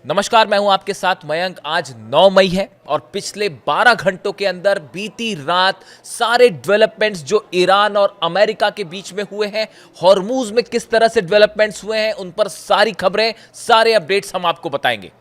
नमस्कार, मैं हूं आपके साथ मयंक। आज 9 मई है और पिछले 12 घंटों के अंदर बीती रात सारे डेवलपमेंट्स जो ईरान और अमेरिका के बीच में हुए हैं, हॉर्मूज में किस तरह से डेवलपमेंट्स हुए हैं, उन पर सारी खबरें, सारे अपडेट्स हम आपको बताएंगे।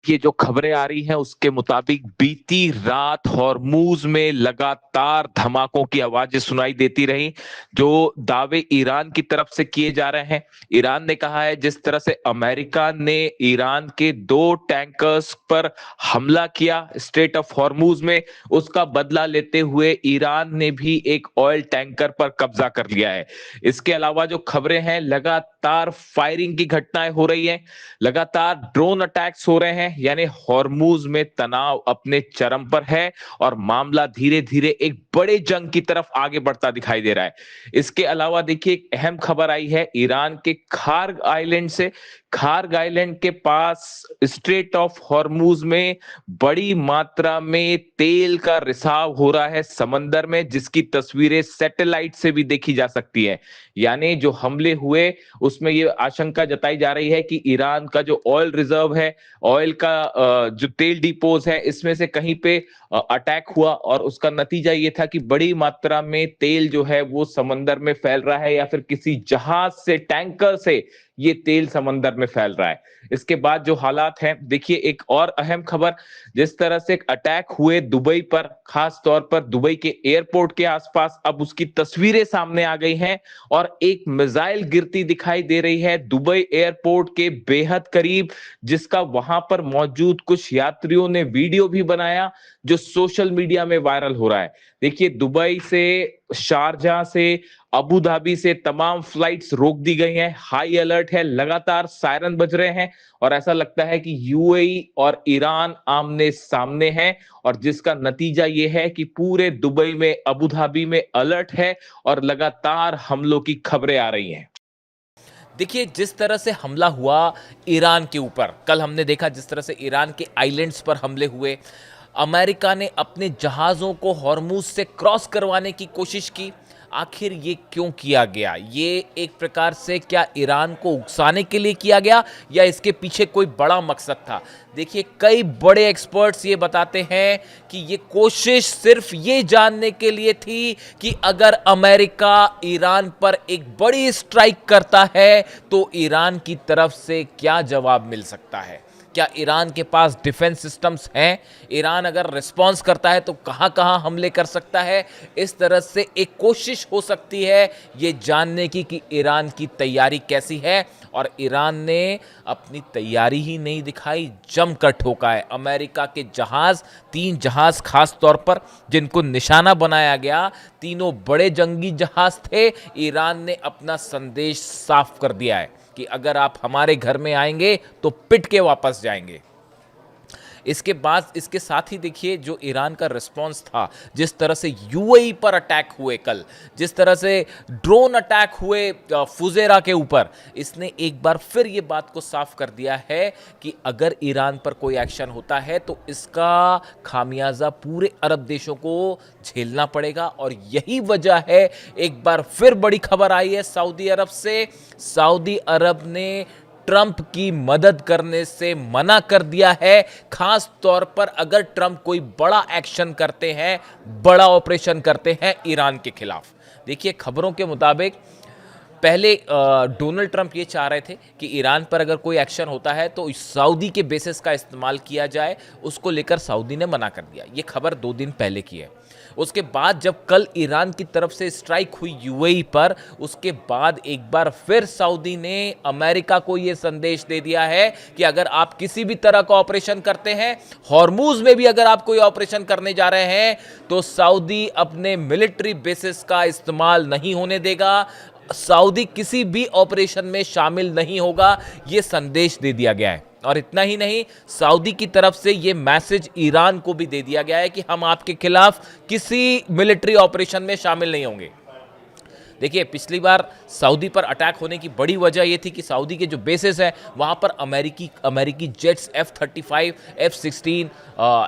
ये जो खबरें आ रही हैं उसके मुताबिक बीती रात हॉर्मूज में लगातार धमाकों की आवाजें सुनाई देती रही, जो दावे ईरान की तरफ से किए जा रहे हैं। ईरान ने कहा है जिस तरह से अमेरिका ने ईरान के 2 टैंकर्स पर हमला किया स्ट्रेट ऑफ हॉर्मूज में, उसका बदला लेते हुए ईरान ने भी एक ऑयल टैंकर पर कब्जा कर लिया है। इसके अलावा जो खबरें हैं, लगातार फायरिंग की घटनाएं हो रही हैं, लगातार ड्रोन अटैक्स हो रहे हैं, यानी हॉर्मूज में तनाव अपने चरम पर है और मामला धीरे धीरे एक बड़े जंग की तरफ आगे बढ़ता दिखाई दे रहा है। इसके अलावा देखिए, एक अहम खबर आई है ईरान के खार्ग आइलैंड से। खार्ग आइलैंड के पास स्ट्रेट ऑफ हॉर्मूज में बड़ी मात्रा में तेल का रिसाव हो रहा है समंदर में, जिसकी तस्वीरें सैटेलाइट से भी देखी जा सकती है। यानी जो हमले हुए उसमें यह आशंका जताई जा रही है कि ईरान का जो ऑयल रिजर्व है, ऑयल का जो तेल डिपोज है, इसमें से कहीं पे अटैक हुआ और उसका नतीजा ये था कि बड़ी मात्रा में तेल जो है वो समंदर में फैल रहा है, या फिर किसी जहाज से, टैंकर से ये तेल समंदर में फैल रहा है। इसके बाद जो हालात हैं, देखिए एक और अहम खबर, जिस तरह से अटैक हुए दुबई पर, खास तौर पर दुबई के एयरपोर्ट के आसपास, अब उसकी तस्वीरें सामने आ गई हैं और एक मिसाइल गिरती दिखाई दे रही है दुबई एयरपोर्ट के बेहद करीब, जिसका वहां पर मौजूद कुछ यात्रियों ने वीडियो भी बनाया जो सोशल मीडिया में वायरल हो रहा है। देखिए, दुबई से, शारजाह से, अबू धाबी से तमाम फ्लाइट्स रोक दी गई हैं, हाई अलर्ट है, लगातार सायरन बज रहे हैं और ऐसा लगता है कि यूएई और ईरान आमने सामने हैं, और जिसका नतीजा यह है कि पूरे दुबई में, अबू धाबी में अलर्ट है और लगातार हमलों की खबरें आ रही हैं। देखिए, जिस तरह से हमला हुआ ईरान के ऊपर, कल हमने देखा जिस तरह से ईरान के आइलैंड्स पर हमले हुए, अमेरिका ने अपने जहाज़ों को हॉर्मूज से क्रॉस करवाने की कोशिश की। आखिर ये क्यों किया गया? ये एक प्रकार से क्या ईरान को उकसाने के लिए किया गया, या इसके पीछे कोई बड़ा मकसद था? देखिए, कई बड़े एक्सपर्ट्स ये बताते हैं कि ये कोशिश सिर्फ ये जानने के लिए थी कि अगर अमेरिका ईरान पर एक बड़ी स्ट्राइक करता है तो ईरान की तरफ से क्या जवाब मिल सकता है। क्या ईरान के पास डिफेंस सिस्टम्स हैं? ईरान अगर रिस्पॉन्स करता है तो कहां कहां हमले कर सकता है? इस तरह से एक कोशिश हो सकती है ये जानने की कि ईरान की तैयारी कैसी है। और ईरान ने अपनी तैयारी ही नहीं दिखाई, जमकर ठोका है। अमेरिका के जहाज, 3 जहाज खास तौर पर जिनको निशाना बनाया गया, तीनों बड़े जंगी जहाज थे। ईरान ने अपना संदेश साफ कर दिया है कि अगर आप हमारे घर में आएंगे तो पिट के वापस जाएंगे। इसके बाद, इसके साथ ही देखिए जो ईरान का रिस्पांस था, जिस तरह से यूएई पर अटैक हुए कल, जिस तरह से ड्रोन अटैक हुए फुजेरा के ऊपर, इसने एक बार फिर ये बात को साफ कर दिया है कि अगर ईरान पर कोई एक्शन होता है तो इसका खामियाजा पूरे अरब देशों को झेलना पड़ेगा। और यही वजह है, एक बार फिर बड़ी खबर आई है सऊदी अरब से। सऊदी अरब ने ट्रंप की मदद करने से मना कर दिया है, खास तौर पर अगर ट्रंप कोई बड़ा एक्शन करते हैं, बड़ा ऑपरेशन करते हैं ईरान के खिलाफ। देखिए, खबरों के मुताबिक पहले डोनाल्ड ट्रंप ये चाह रहे थे कि ईरान पर अगर कोई एक्शन होता है तो सऊदी के बेसिस का इस्तेमाल किया जाए, उसको लेकर सऊदी ने मना कर दिया। ये खबर 2 दिन पहले की है। उसके बाद जब कल ईरान की तरफ से स्ट्राइक हुई यूएई पर, उसके बाद एक बार फिर सऊदी ने अमेरिका को यह संदेश दे दिया है कि अगर आप किसी भी तरह का ऑपरेशन करते हैं, हॉर्मूज में भी अगर आप कोई ऑपरेशन करने जा रहे हैं, तो सऊदी अपने मिलिट्री बेसिस का इस्तेमाल नहीं होने देगा, सऊदी किसी भी ऑपरेशन में शामिल नहीं होगा। यह संदेश दे दिया गया है। और इतना ही नहीं, सऊदी की तरफ से यह मैसेज ईरान को भी दे दिया गया है कि हम आपके खिलाफ किसी मिलिट्री ऑपरेशन में शामिल नहीं होंगे। देखिए पिछली बार सऊदी पर अटैक होने की बड़ी वजह ये थी कि सऊदी के जो बेसिस है वहाँ पर अमेरिकी जेट्स F-35, F-16,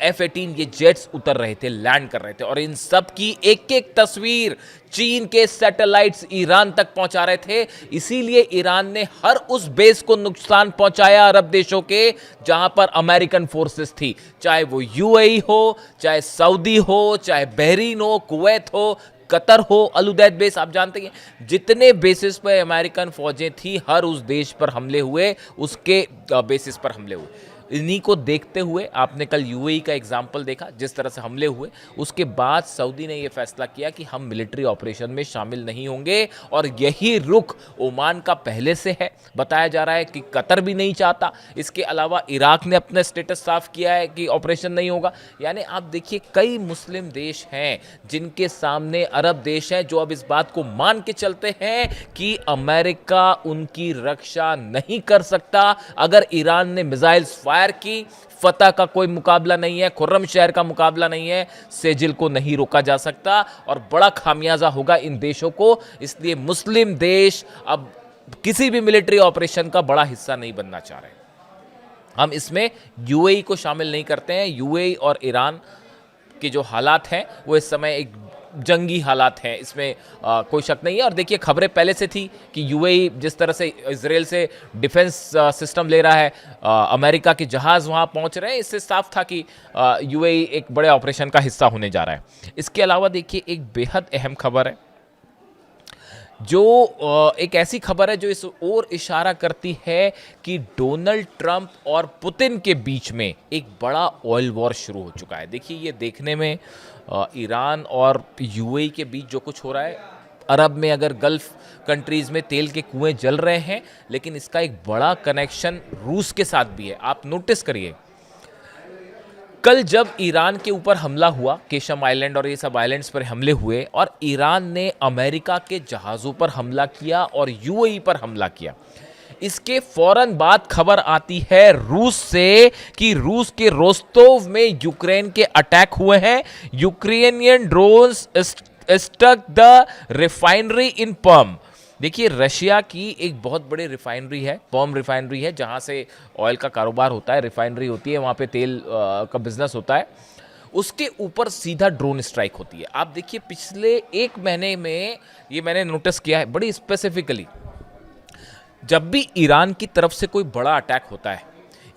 F-18 ये जेट्स उतर रहे थे, लैंड कर रहे थे, और इन सब की एक एक तस्वीर चीन के सैटेलाइट्स ईरान तक पहुंचा रहे थे। इसीलिए ईरान ने हर उस बेस को नुकसान पहुंचाया अरब देशों के जहां पर अमेरिकन फोर्सेस थी, चाहे वो यूएई हो, चाहे सऊदी हो, चाहे बहरीन हो, कुवैत हो, कतर हो, अल उदैद बेस। आप जानते हैं जितने बेसिस पर अमेरिकन फौजें थी हर उस देश पर हमले हुए, उसके बेसिस पर हमले हुए। इन्हीं को देखते हुए आपने कल यूएई का एग्जाम्पल देखा, जिस तरह से हमले हुए, उसके बाद सऊदी ने यह फैसला किया कि हम मिलिट्री ऑपरेशन में शामिल नहीं होंगे, और यही रुख ओमान का पहले से है। बताया जा रहा है कि कतर भी नहीं चाहता। इसके अलावा इराक ने अपना स्टेटस साफ किया है कि ऑपरेशन नहीं होगा। यानी आप देखिए कई मुस्लिम देश हैं जिनके सामने अरब देश हैं जो अब इस बात को मान के चलते हैं कि अमेरिका उनकी रक्षा नहीं कर सकता। अगर ईरान ने मिसाइल्स फायर की, फतह का कोई मुकाबला नहीं है, खुर्रम शहर का मुकाबला नहीं है, सेजिल को नहीं रोका जा सकता, और बड़ा खामियाजा होगा इन देशों को। इसलिए मुस्लिम देश अब किसी भी मिलिट्री ऑपरेशन का बड़ा हिस्सा नहीं बनना चाह रहे। हम इसमें यूएई को शामिल नहीं करते हैं। यूएई और ईरान के जो हालात हैं वो इस समय एक जंगी हालात हैं, इसमें कोई शक नहीं है। और देखिए खबरें पहले से थी कि यूएई जिस तरह से इजराइल से डिफेंस सिस्टम ले रहा है, अमेरिका के जहाज़ वहाँ पहुँच रहे हैं, इससे साफ था कि यूएई एक बड़े ऑपरेशन का हिस्सा होने जा रहा है। इसके अलावा देखिए एक बेहद अहम खबर है, जो एक ऐसी खबर है जो इस ओर इशारा करती है कि डोनाल्ड ट्रंप और पुतिन के बीच में एक बड़ा ऑयल वॉर शुरू हो चुका है। देखिए ये देखने में ईरान और यूएई के बीच जो कुछ हो रहा है, अरब में अगर गल्फ कंट्रीज़ में तेल के कुएं जल रहे हैं, लेकिन इसका एक बड़ा कनेक्शन रूस के साथ भी है। आप नोटिस करिए, कल जब ईरान के ऊपर हमला हुआ, केशम आइलैंड और ये सब आइलैंड्स पर हमले हुए, और ईरान ने अमेरिका के जहाज़ों पर हमला किया और यूएई पर हमला किया, इसके फौरन बाद खबर आती है रूस से कि रूस के रोस्तोव में यूक्रेन के अटैक हुए हैं। Ukrainian drones struck the refinery in Perm. देखिए रशिया की एक बहुत बड़ी रिफाइनरी है, पर्म रिफाइनरी है, जहाँ से ऑयल का कारोबार होता है, रिफाइनरी होती है, वहाँ पे तेल का बिजनेस होता है, उसके ऊपर सीधा ड्रोन स्ट्राइक होती है। आप देखिए पिछले एक महीने में ये मैंने नोटिस किया है बड़ी स्पेसिफिकली, जब भी ईरान की तरफ से कोई बड़ा अटैक होता है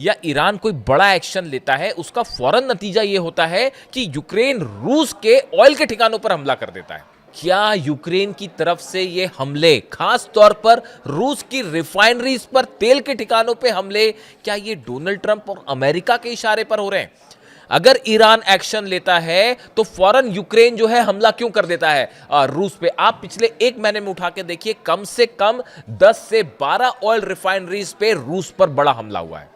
या ईरान कोई बड़ा एक्शन लेता है, उसका फौरन नतीजा ये होता है कि यूक्रेन रूस के ऑयल के ठिकानों पर हमला कर देता है। क्या यूक्रेन की तरफ से ये हमले, खास तौर पर रूस की रिफाइनरीज पर तेल के ठिकानों पे हमले, क्या ये डोनाल्ड ट्रंप और अमेरिका के इशारे पर हो रहे हैं? अगर ईरान एक्शन लेता है तो फौरन यूक्रेन जो है हमला क्यों कर देता है रूस पे? आप पिछले एक महीने में उठा के देखिए, कम से कम 10 से 12 ऑयल रिफाइनरीज पे रूस पर बड़ा हमला हुआ है।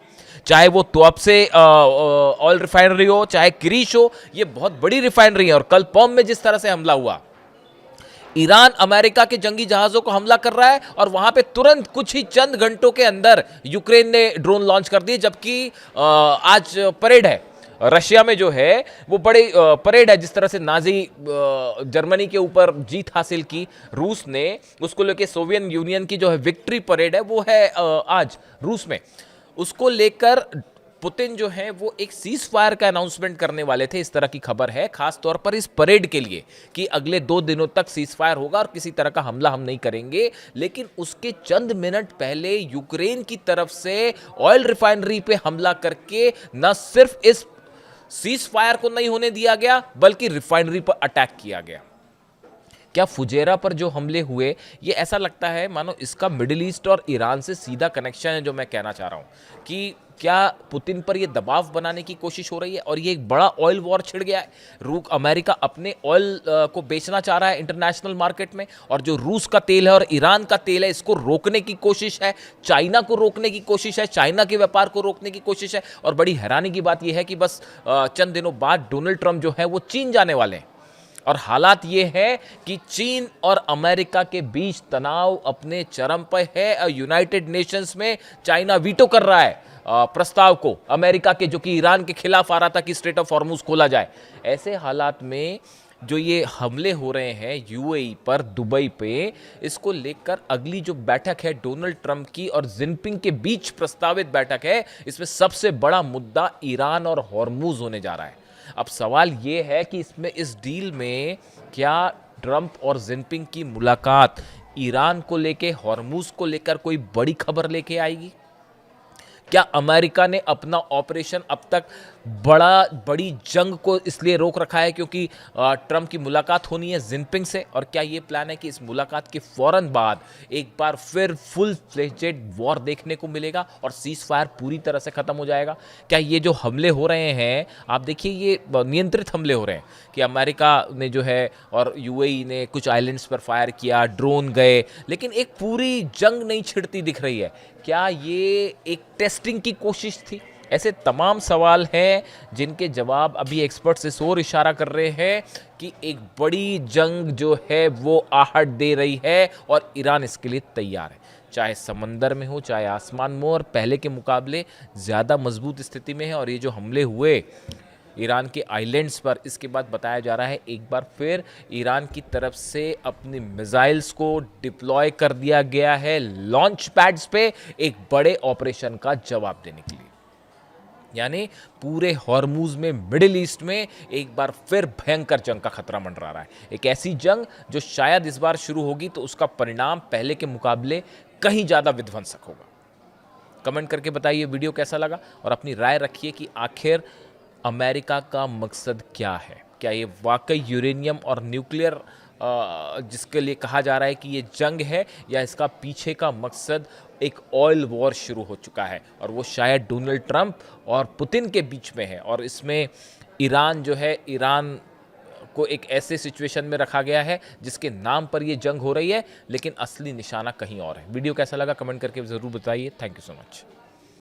चाहे वो तुअब से ऑयल रिफाइनरी हो, चाहे किरीश हो, ये बहुत बड़ी रिफाइनरी है। और कल पर्म में जिस तरह से हमला हुआ, ईरान अमेरिका के जंगी जहाजों को हमला कर रहा है और वहां पे तुरंत कुछ ही चंद घंटों के अंदर यूक्रेन ने ड्रोन लॉन्च कर दिए। जबकि आज परेड है रशिया में, जो है वो बड़ी परेड है, जिस तरह से नाजी जर्मनी के ऊपर जीत हासिल की रूस ने, उसको लेके सोवियत यूनियन की जो है विक्ट्री परेड है वो है आज रूस में। उसको लेकर पुतिन जो है वो एक सीज फायर का अनाउंसमेंट करने वाले थे, इस तरह की खबर है, खास तौर पर इस परेड के लिए कि अगले 2 दिनों तक सीज फायर होगा और किसी तरह का हमला हम नहीं करेंगे। लेकिन उसके चंद मिनट पहले यूक्रेन की तरफ से ऑयल रिफाइनरी पे हमला करके न सिर्फ इस सीज फायर को नहीं होने दिया गया, बल्कि रिफाइनरी पर अटैक किया गया। क्या फुजेरा पर जो हमले हुए, ये ऐसा लगता है मानो इसका मिडिल ईस्ट और ईरान से सीधा कनेक्शन है। जो मैं कहना चाह रहा हूं कि क्या पुतिन पर यह दबाव बनाने की कोशिश हो रही है और ये एक बड़ा ऑयल वॉर छिड़ गया है। अमेरिका अपने ऑयल को बेचना चाह रहा है इंटरनेशनल मार्केट में, और जो रूस का तेल है और ईरान का तेल है, इसको रोकने की कोशिश है, चाइना को रोकने की कोशिश है, चाइना के व्यापार को रोकने की कोशिश है। और बड़ी हैरानी की बात यह है कि बस चंद दिनों बाद डोनाल्ड ट्रंप जो है वो चीन जाने वाले हैं, और हालात ये है कि चीन और अमेरिका के बीच तनाव अपने चरम पर है। यूनाइटेड नेशंस में चाइना वीटो कर रहा है प्रस्ताव को अमेरिका के, जो कि ईरान के खिलाफ आ रहा था कि स्ट्रेट ऑफ हॉर्मुज खोला जाए। ऐसे हालात में जो ये हमले हो रहे हैं यूएई पर, दुबई पे, इसको लेकर अगली जो बैठक है डोनाल्ड ट्रंप की और जिनपिंग के बीच प्रस्तावित बैठक है, इसमें सबसे बड़ा मुद्दा ईरान और हॉर्मूज होने जा रहा है। अब सवाल ये है कि इसमें, इस डील में क्या ट्रंप और जिनपिंग की मुलाकात ईरान को लेके, हॉर्मूज को लेकर कोई बड़ी खबर लेके आएगी? क्या अमेरिका ने अपना ऑपरेशन अब तक बड़ी जंग को इसलिए रोक रखा है क्योंकि ट्रंप की मुलाकात होनी है जिनपिंग से? और क्या ये प्लान है कि इस मुलाकात के फौरन बाद एक बार फिर फुल फ्लेजेड वॉर देखने को मिलेगा और सीज फायर पूरी तरह से खत्म हो जाएगा? क्या ये जो हमले हो रहे हैं, आप देखिए ये नियंत्रित हमले हो रहे हैं कि अमेरिका ने जो है और यूएई ने कुछ आइलैंड्स पर फायर किया, ड्रोन गए, लेकिन एक पूरी जंग नहीं छिड़ती दिख रही है। क्या ये एक टेस्टिंग की कोशिश थी? ऐसे तमाम सवाल हैं जिनके जवाब अभी एक्सपर्ट्स इस ओर इशारा कर रहे हैं कि एक बड़ी जंग जो है वो आहट दे रही है और ईरान इसके लिए तैयार है, चाहे समंदर में हो चाहे आसमान में हो, और पहले के मुकाबले ज़्यादा मजबूत स्थिति में है। और ये जो हमले हुए ईरान के आइलैंड्स पर, इसके बाद बताया जा रहा है एक बार फिर ईरान की तरफ से अपनी मिसाइल्स को डिप्लॉय कर दिया गया है लॉन्च पैड्स पे एक बड़े ऑपरेशन का जवाब देने के लिए। यानी पूरे हॉर्मूज में, मिडिल ईस्ट में एक बार फिर भयंकर जंग का खतरा मंडरा रहा है। एक ऐसी जंग जो शायद इस बार शुरू होगी तो उसका परिणाम पहले के मुकाबले कहीं ज़्यादा विध्वंसक होगा। कमेंट करके बताइए वीडियो कैसा लगा और अपनी राय रखिए कि आखिर अमेरिका का मकसद क्या है। क्या ये वाकई यूरेनियम और न्यूक्लियर जिसके लिए कहा जा रहा है कि ये जंग है, या इसका पीछे का मकसद एक ऑयल वॉर शुरू हो चुका है और वो शायद डोनाल्ड ट्रंप और पुतिन के बीच में है, और इसमें ईरान जो है, ईरान को एक ऐसे सिचुएशन में रखा गया है जिसके नाम पर ये जंग हो रही है, लेकिन असली निशाना कहीं और है। वीडियो कैसा लगा कमेंट करके ज़रूर बताइए। Thank you so much.